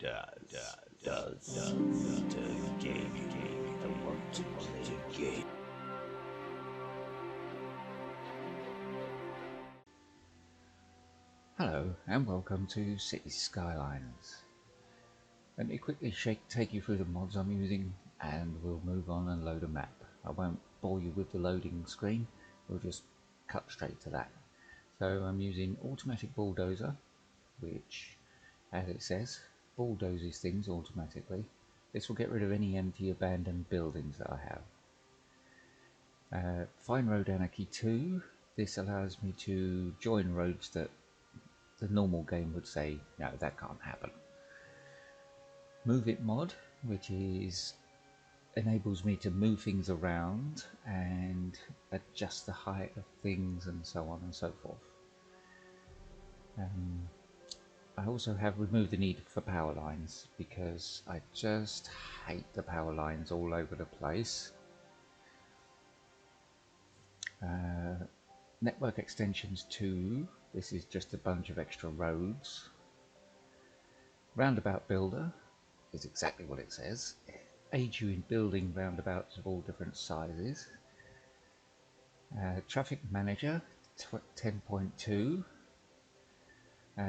does the game I want to play a game. Hello and welcome to City Skylines. Let me quickly take you through the mods I'm using and we'll move on and load a map. I won't bore you with the loading screen, we'll just cut straight to that. So I'm using Automatic Bulldozer, which, as it says, bulldozes things automatically. This will get rid of any empty abandoned buildings that I have. Fine Road Anarchy 2, this allows me to join roads that the normal game would say, no, that can't happen. Move It mod, which enables me to move things around and adjust the height of things and so on and so forth. I also have removed the need for power lines because I just hate the power lines all over the place. Network Extensions 2, this is just a bunch of extra roads. Roundabout Builder is exactly what it says. It aids you in building roundabouts of all different sizes. Traffic Manager 10.2.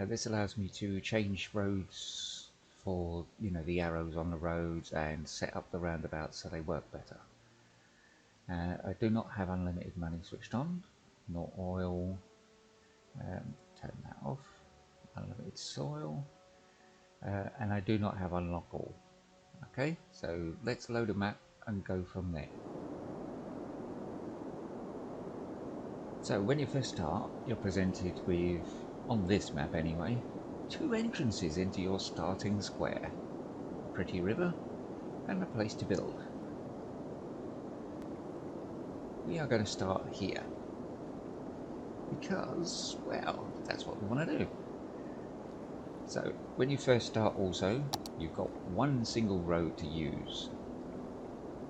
This allows me to change roads for, the arrows on the roads and set up the roundabouts so they work better. I do not have unlimited money switched on, nor oil. Turn that off. Unlimited soil. And I do not have unlock all. Okay, so let's load a map and go from there. So when you first start, you're presented with, on this map anyway, two entrances into your starting square. A pretty river and a place to build. We are going to start here because, well, that's what we want to do. So when you first start also, you've got one single road to use.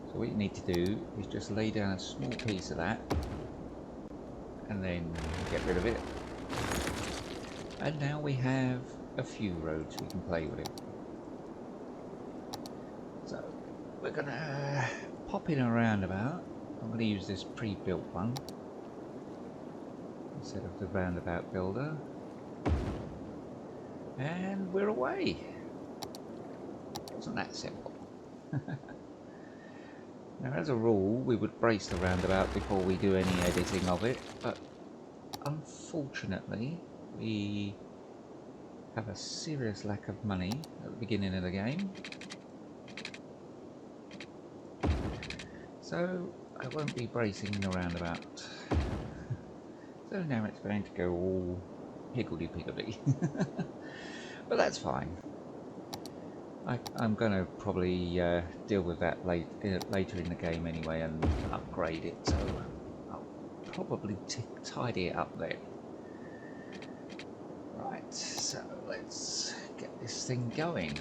So what you need to do is just lay down a small piece of that and then get rid of it. And now we have a few roads we can play with it. So we're gonna pop in a roundabout. I'm gonna use this pre-built one instead of the roundabout builder. And we're away. Wasn't that simple? Now, as a rule, we would brace the roundabout before we do any editing of it, but unfortunately, we have a serious lack of money at the beginning of the game. So, I won't be bracing the roundabout. So now it's going to go all higgledy-piggledy. But that's fine. I'm going to probably deal with that later in the game anyway and upgrade it, so I'll probably tidy it up then. Right, so let's get this thing going.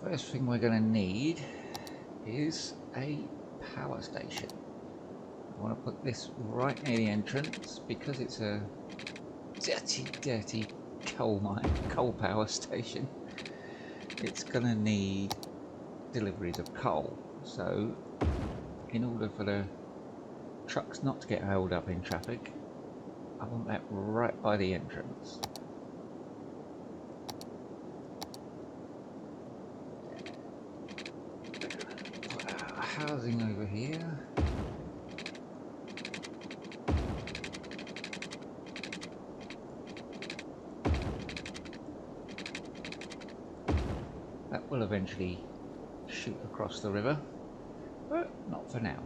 First thing we're going to need is a power station. I want to put this right near the entrance because it's a dirty coal power station. It's going to need deliveries of coal, so in order for the trucks not to get held up in traffic, I want that right by the entrance. Housing over here. That will eventually shoot across the river, but not for now.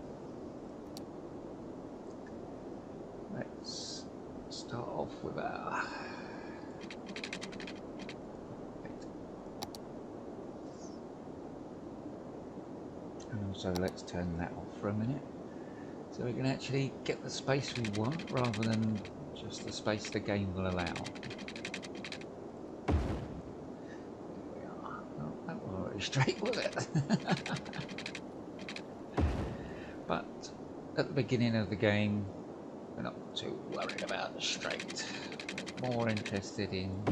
Let's start off with our and also let's turn that off for a minute so we can actually get the space we want rather than just the space the game will allow. straight, was it? But at the beginning of the game, we're not too worried about the straight. More interested in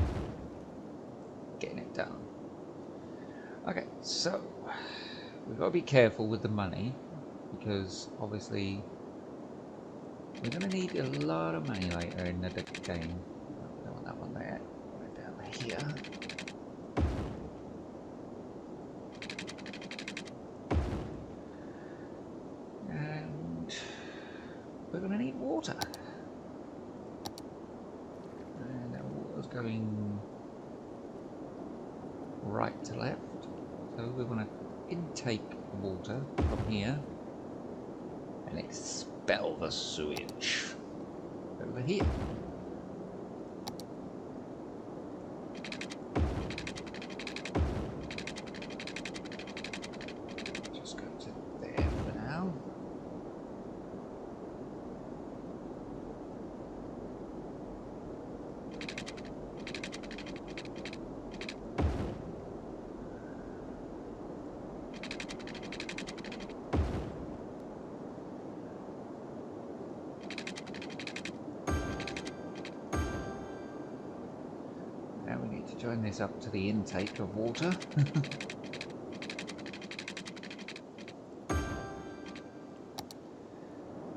getting it done. Okay, so we've got to be careful with the money, because obviously we're going to need a lot of money later in the game. I don't want that one there. Right down here. And we're going to need water. And that water's going right to left. So we want to intake water from here and expel the sewage over here. Just go to there for now. Now we need to join this up to the intake of water.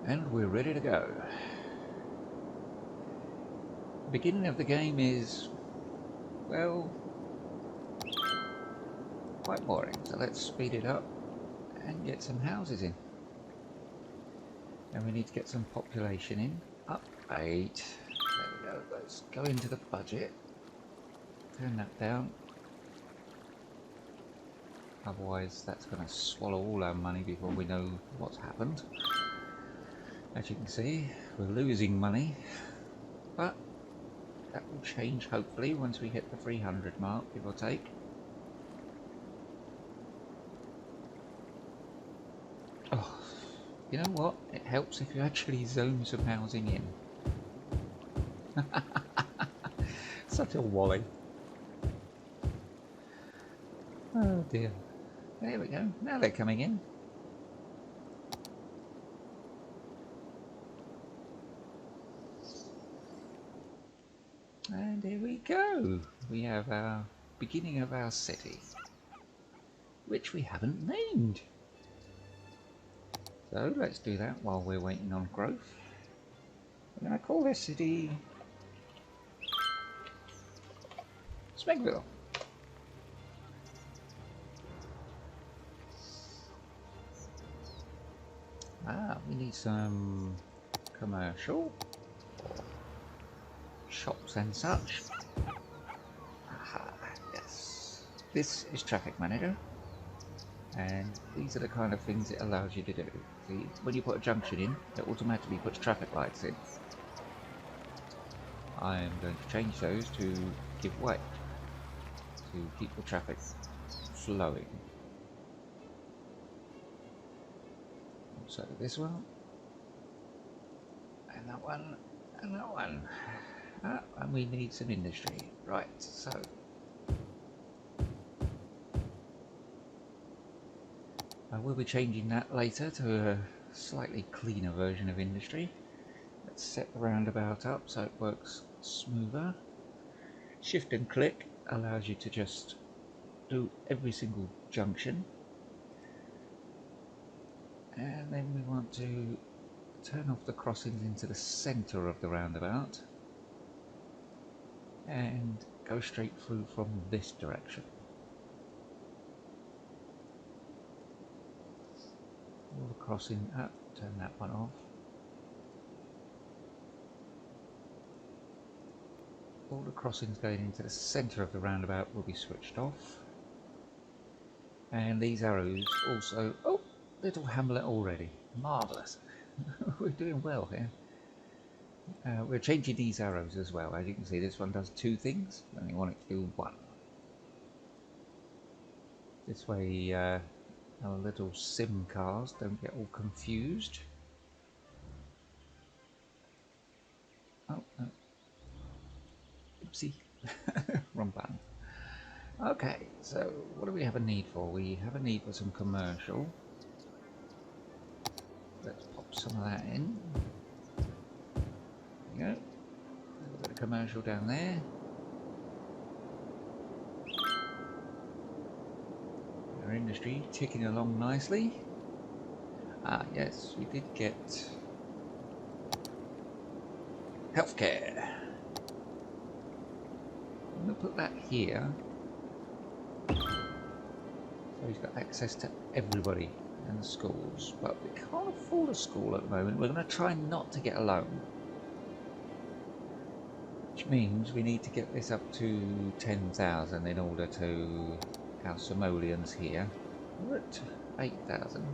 And we're ready to go. The beginning of the game is, well, quite boring, so let's speed it up and get some houses in. And we need to get some population in. Up 8. There we go. Let's go into the budget. Turn that down. Otherwise that's going to swallow all our money before we know what's happened. As you can see, we're losing money, but that will change hopefully once we hit the 300 mark, give or take. Oh, you know what? It helps if you actually zone some housing in. Such a wally. Oh dear. There we go. Now they're coming in. And here we go. We have our beginning of our city, which we haven't named. So let's do that while we're waiting on growth. We're going to call this city Smeggville. We need some commercial shops and such. Aha, yes. This is Traffic Manager, and these are the kind of things it allows you to do. See, when you put a junction in, it automatically puts traffic lights in. I am going to change those to give way, to keep the traffic flowing. So this one, and that one, and that one. And we need some industry. Right, so I will be changing that later to a slightly cleaner version of industry. Let's set the roundabout up so it works smoother. Shift and click allows you to just do every single junction. And then we want to turn off the crossings into the center of the roundabout and go straight through from this direction. All the crossing up, turn that one off. All the crossings going into the center of the roundabout will be switched off. And these arrows also, oh, little hamlet already, marvellous. We're doing well here. We're changing these arrows as well. As you can see, this one does 2 things, and we want it to do 1. This way our little sim cars don't get all confused. Oh, no. Oopsie. Wrong button. Okay, so what do we have a need for? We have a need for some commercial. Let's pop some of that in. There we go. A little bit of commercial down there. Our industry ticking along nicely. Ah, yes, we did get healthcare. I'm going to put that here. So he's got access to everybody and the schools. But we can't afford a school at the moment. We're going to try not to get a loan. Which means we need to get this up to 10,000 in order to our simoleons here. We're at 8,000.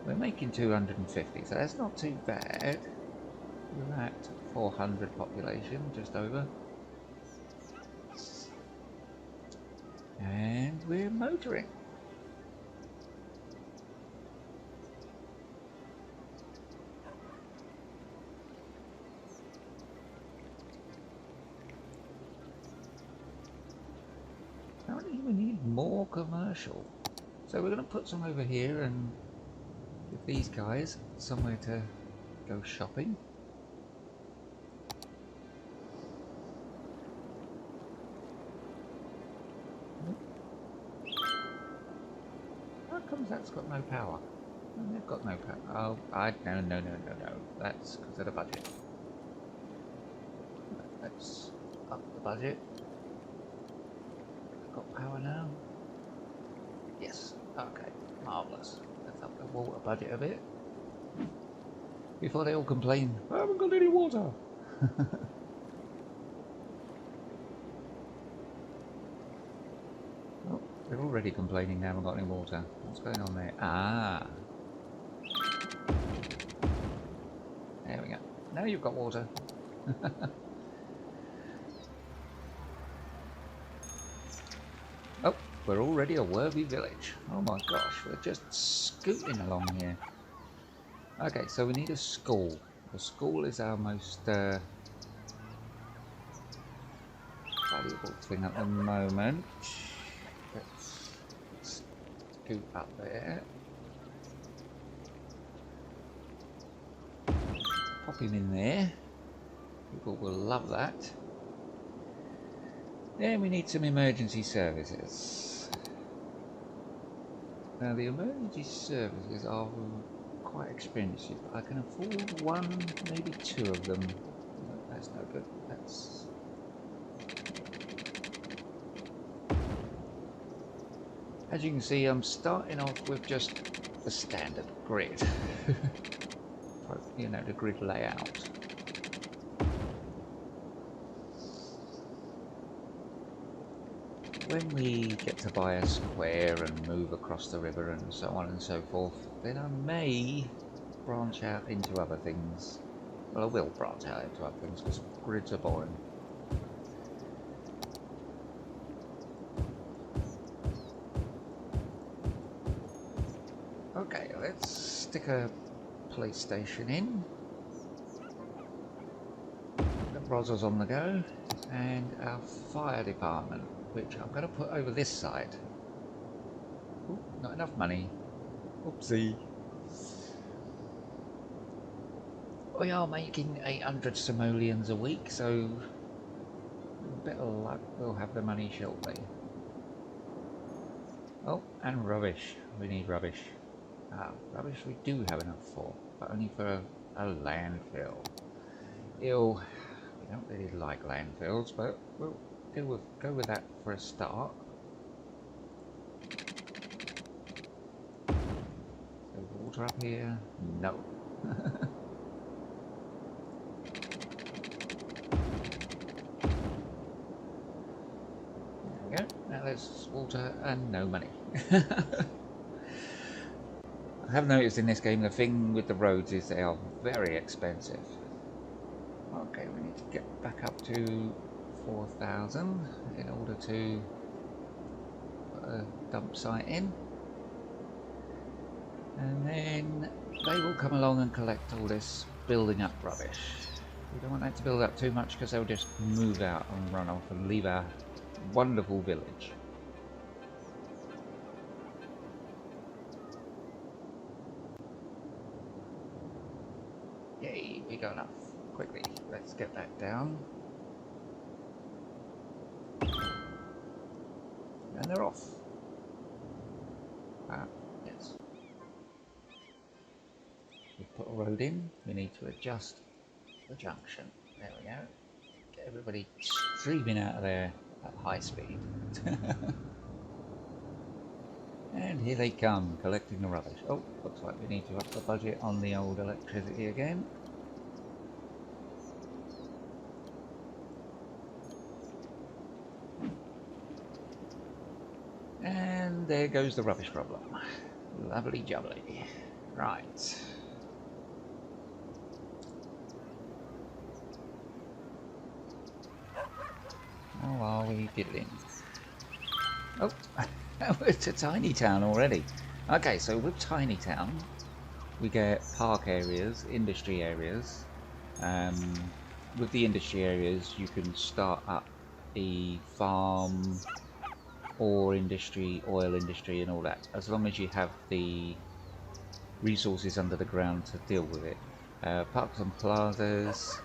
We're making 250, so that's not too bad. We're at 400 population, just over. And we're motoring. Apparently we need more commercial. So we're going to put some over here and give these guys somewhere to go shopping. How comes that's got no power? And they've got no power. Oh, no. That's because of the budget. Let's up the budget. Got power now? Yes. Okay. Marvellous. Let's up the water budget a bit. Before they all complain, I haven't got any water. Oh, they're already complaining they haven't got any water. What's going on there? Ah. There we go. Now you've got water. Oh, we're already a worthy village. Oh my gosh, we're just scooting along here. Okay, so we need a school. The school is our most valuable thing at the moment. Let's scoot up there. Pop him in there. People will love that. Then we need some emergency services. Now the emergency services are quite expensive. I can afford one, maybe two of them. No, that's no good. That's... As you can see, I'm starting off with just the standard grid. You know, the grid layout. When we get to buy a square and move across the river and so on and so forth, then I may branch out into other things. Well, I will branch out into other things because grids are boring. Okay, let's stick a police station in. The Brozza's on the go, and our fire department, which I'm going to put over this side. Ooh, not enough money. Oopsie. We are making 800 simoleons a week, so with better luck we'll have the money shortly. Oh, and rubbish. We need rubbish. Ah, rubbish we do have enough for, but only for a landfill. Ew. We don't really like landfills, but we'll go with that for a start. So water up here? No. There we go. Now there's water and no money. I have noticed in this game the thing with the roads is they are very expensive. Okay, we need to get back up to 4,000 in order to put a dump site in, and then they will come along and collect all this building up rubbish. We don't want that to build up too much because they'll just move out and run off and leave our wonderful village. go enough. Quickly, let's get that down. And they're off. Ah, yes. We put a road in, we need to adjust the junction. There we go. Get everybody streaming out of there at high speed. And here they come, collecting the rubbish. Oh, looks like we need to up the budget on the old electricity again. And there goes the rubbish problem. Lovely jubbly. Right. How are we diddling? Oh, we're to Tiny Town already. Okay, so with Tiny Town, we get park areas, industry areas. With the industry areas, you can start up a farm, ore industry, oil industry, and all that, as long as you have the resources under the ground to deal with it. Parks and plazas,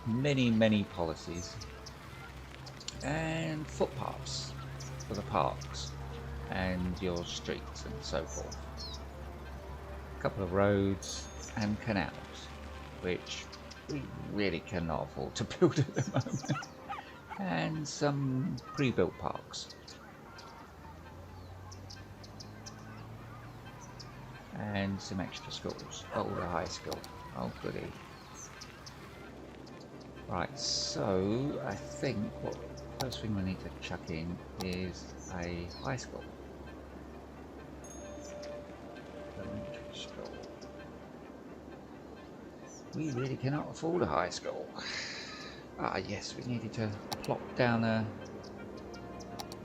many policies. And footpaths for the parks and your streets and so forth. A couple of roads and canals, which we really cannot afford to build at the moment. And some pre-built parks. And some extra schools. Oh, the high school. Oh, goody. Right, so I think what first thing we need to chuck in is a high school. Elementary school. We really cannot afford a high school. Ah, yes, we needed to plop down a...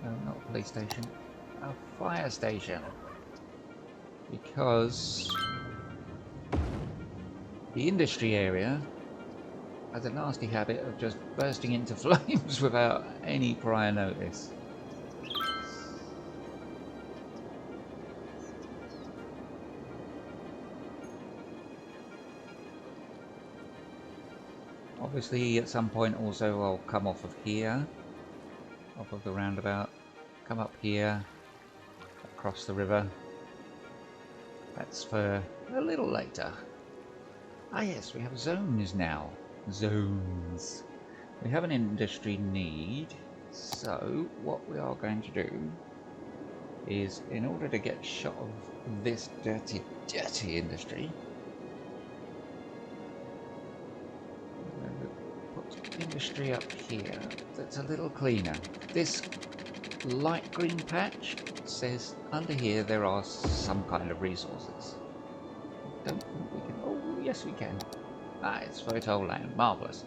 No, not a police station. A fire station. Because the industry area has a nasty habit of just bursting into flames without any prior notice. Obviously at some point also I'll come off of here, off of the roundabout, come up here, across the river. That's for a little later. Ah yes, we have zones now. Zones. We have an industry need, so what we are going to do is, in order to get shot of this dirty industry, we're going to put industry up here that's a little cleaner. This light green patch says under here there are some kind of resources. I don't think we can... Oh, yes we can. Ah, it's fertile land. Marvellous.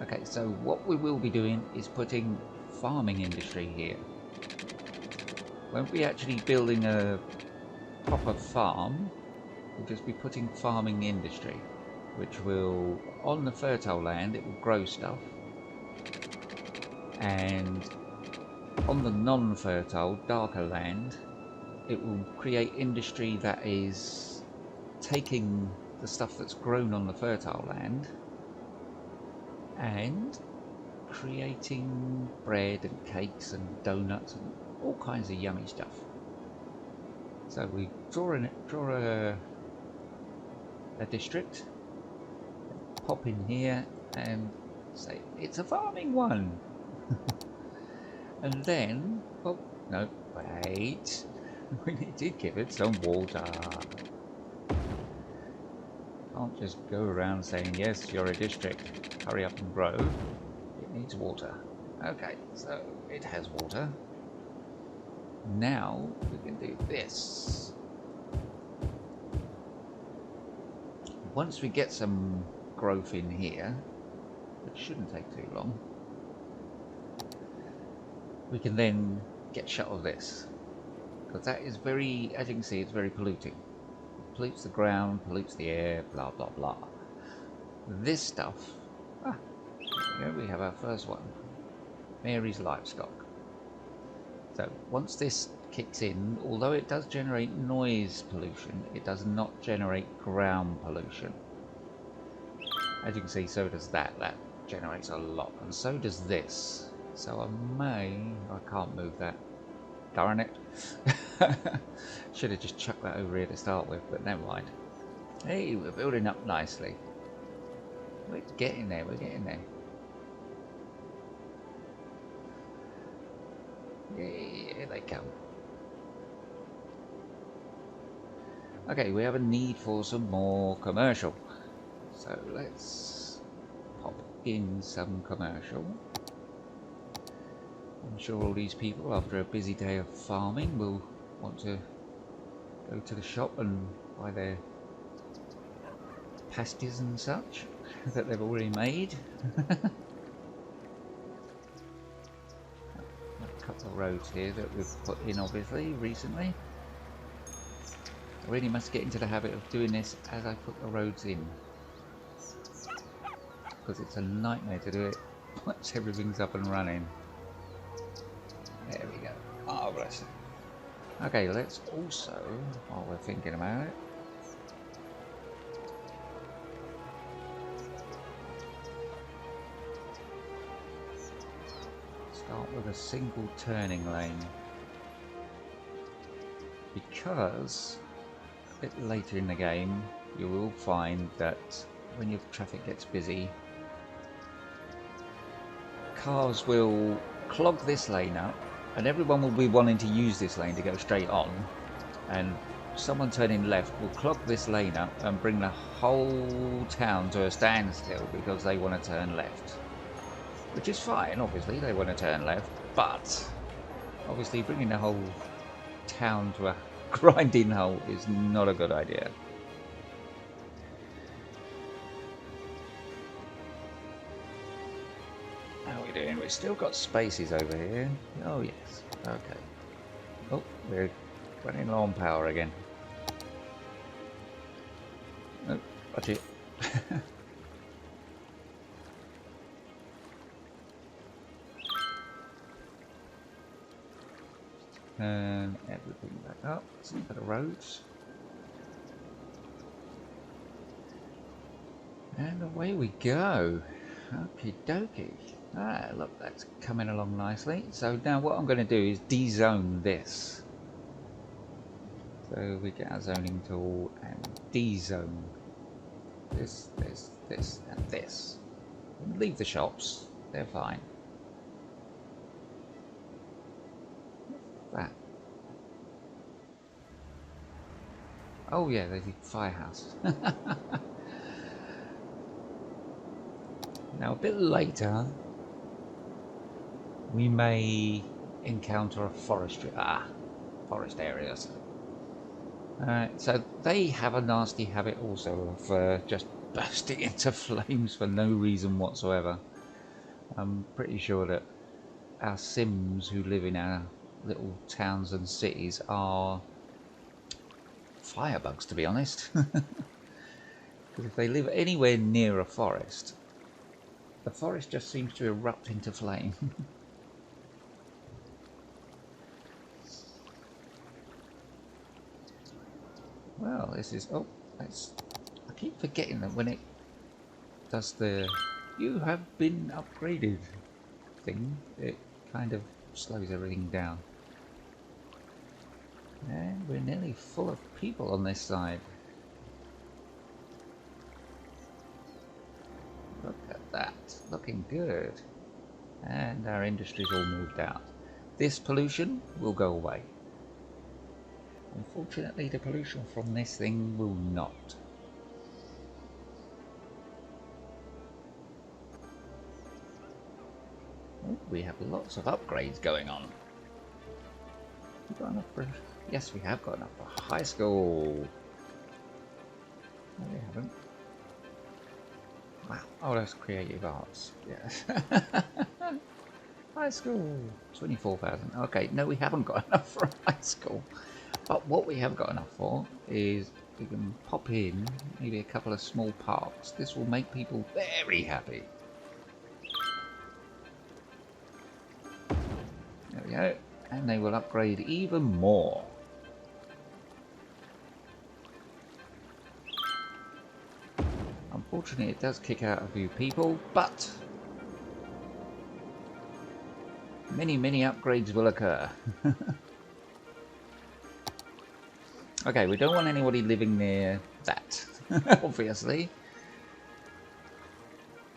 Okay, so what we will be doing is putting farming industry here. Won't be actually building a proper farm. We'll just be putting farming industry, which will, on the fertile land, it will grow stuff. And on the non-fertile, darker land, it will create industry that is taking the stuff that's grown on the fertile land and creating bread and cakes and donuts and all kinds of yummy stuff. So we draw a district, pop in here and say it's a farming one. And then, oh no, wait, we need to give it some water. Can't just go around saying, yes, you're a district, hurry up and grow. It needs water. Okay, so it has water. Now we can do this. Once we get some growth in here, which shouldn't take too long, we can then get shut of this. Because that is very, as you can see, it's very polluting. Pollutes the ground, pollutes the air, blah blah blah. This stuff, here we have our first one, Mary's livestock. So once this kicks in, although it does generate noise pollution, it does not generate ground pollution. As you can see, so does that. That generates a lot, and so does this. So I can't move that. Darn it. Should have just chucked that over here to start with, but never mind. Hey, we're building up nicely. We're getting there, we're getting there. Yeah, here they come. Okay, we have a need for some more commercial. So let's pop in some commercial. I'm sure all these people, after a busy day of farming, will want to go to the shop and buy their pasties and such that they've already made. A couple of roads here that we've put in, obviously, recently. I really must get into the habit of doing this as I put the roads in, because it's a nightmare to do it once everything's up and running. There we go. Oh, bless it. Okay, let's also, while we're thinking about it, start with a single turning lane, because a bit later in the game you will find that when your traffic gets busy, cars will clog this lane up and everyone will be wanting to use this lane to go straight on, and someone turning left will clog this lane up and bring the whole town to a standstill because they want to turn left. Which is fine, obviously, they want to turn left, but obviously bringing the whole town to a grinding halt is not a good idea. How are we doing? We've still got spaces over here. Oh yes, okay. Oh, we're running low on power again. Oh, watch it. Turn everything back up. Let's look at the roads. And away we go. Okie dokie. Ah, look, that's coming along nicely. So now what I'm going to do is de-zone this. So we get our zoning tool and de-zone this, and this. And leave the shops. They're fine. That. Oh yeah, there's the firehouse. Now a bit later we may encounter a forest areas. So they have a nasty habit also of just bursting into flames for no reason whatsoever. I'm pretty sure that our Sims who live in our little towns and cities are firebugs, to be honest. Because if they live anywhere near a forest, the forest just seems to erupt into flame. Well, this is... oh, that's... I keep forgetting that when it does the "you have been upgraded" thing, it kind of slows everything down. And we're nearly full of people on this side. Look at that, looking good. And our industry's all moved out. This pollution will go away. Unfortunately, the pollution from this thing will not. Oh, we have lots of upgrades going on. We've got enough for... yes, we have got enough for high school. No, we haven't. Wow. Oh, that's creative arts. Yes. High school. 24,000. Okay, no, we haven't got enough for high school. But what we have got enough for is we can pop in maybe a couple of small parks. This will make people very happy. There we go. And they will upgrade even more. unfortunately it does kick out a few people, but many upgrades will occur. Okay, we don't want anybody living near that, obviously.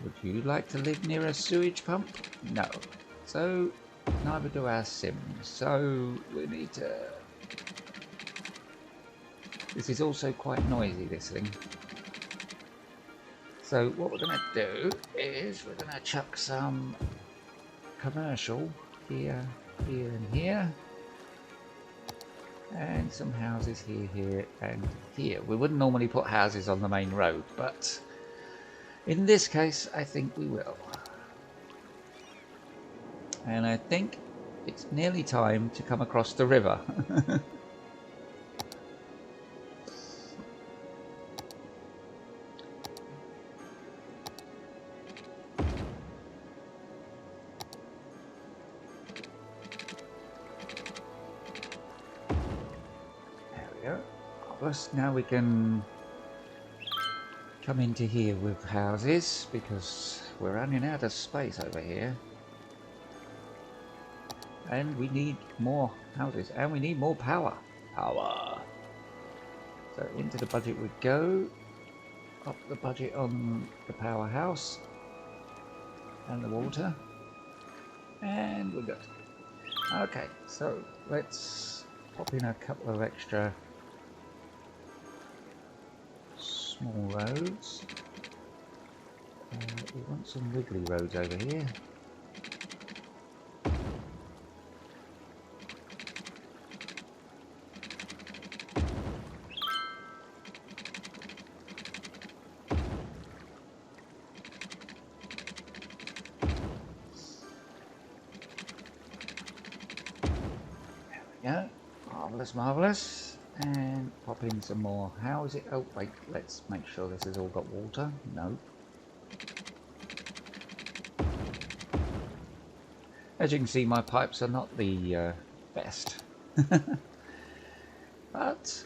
Would you like to live near a sewage pump? No. So, neither do our Sims. So, we need to... This is also quite noisy, this thing. So, what we're going to do is we're going to chuck some commercial here, here and here. And some houses here, here and here. We wouldn't normally put houses on the main road, but in this case, I think we will. And I think it's nearly time to come across the river. There we go. Marvelous. Now we can come into here with houses because we're running out of space over here. And we need more houses, and we need more power. Power! So into the budget we go. Up the budget on the powerhouse. And the water. And we're good. Okay, so let's pop in a couple of extra small roads. We want some wiggly roads over here. Yeah, marvellous, marvellous. And pop in some more houses. Oh wait, let's make sure this has all got water. No. As you can see, my pipes are not the best. But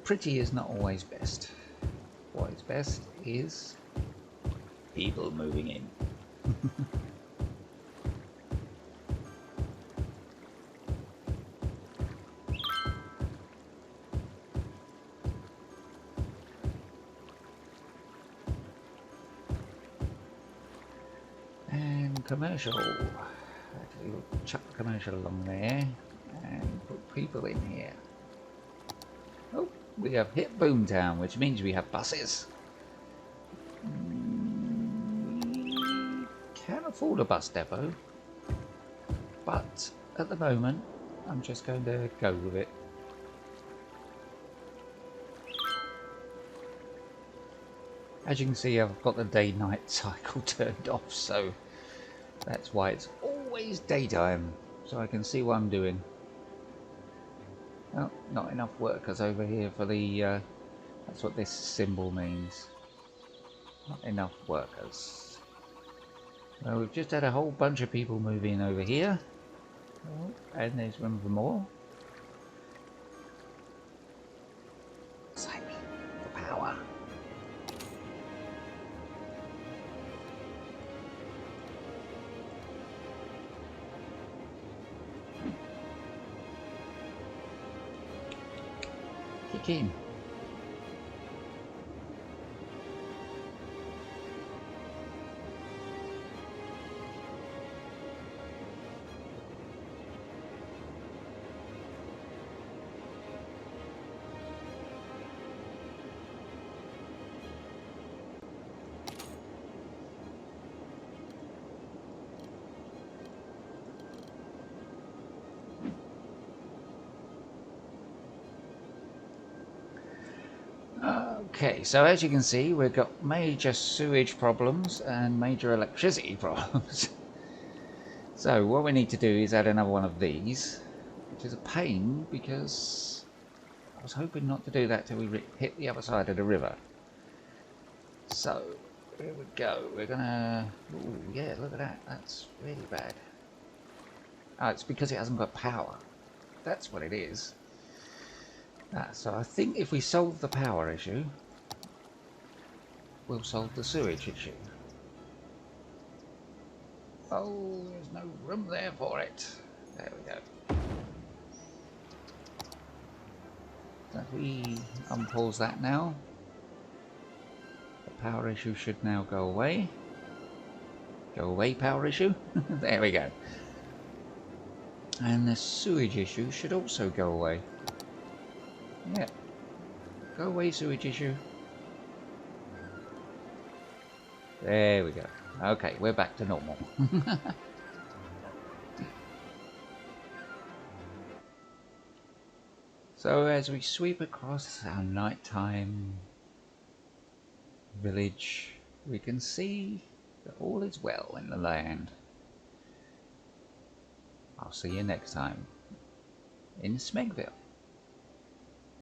pretty is not always best. What is best is people moving in. Commercial. Actually, we'll chuck the commercial along there and put people in here. Oh, we have hit Boomtown, which means we have buses. We can afford a bus depot, but at the moment, I'm just going to go with it. As you can see, I've got the day-night cycle turned off, so that's why it's always daytime, so I can see what I'm doing. Oh, not enough workers over here for the... that's what this symbol means. Not enough workers. Well, we've just had a whole bunch of people move in over here. Oh, and there's room for more. Save me for power. Kick in. Okay, so as you can see, we've got major sewage problems and major electricity problems. So what we need to do is add another one of these, which is a pain because I was hoping not to do that till we hit the other side of the river. So here we go. We're gonna... Ooh, yeah, look at that. That's really bad. Oh, it's because it hasn't got power. That's what it is. So I think if we solve the power issue, will solve the sewage issue. Oh, there's no room there for it. There we go. So if we unpause that now, the power issue should now go away. Go away, power issue. There we go. And the sewage issue should also go away. Yeah. Go away, sewage issue. There we go. Okay, we're back to normal. So as we sweep across our nighttime village, we can see that all is well in the land. I'll see you next time in Smeggville.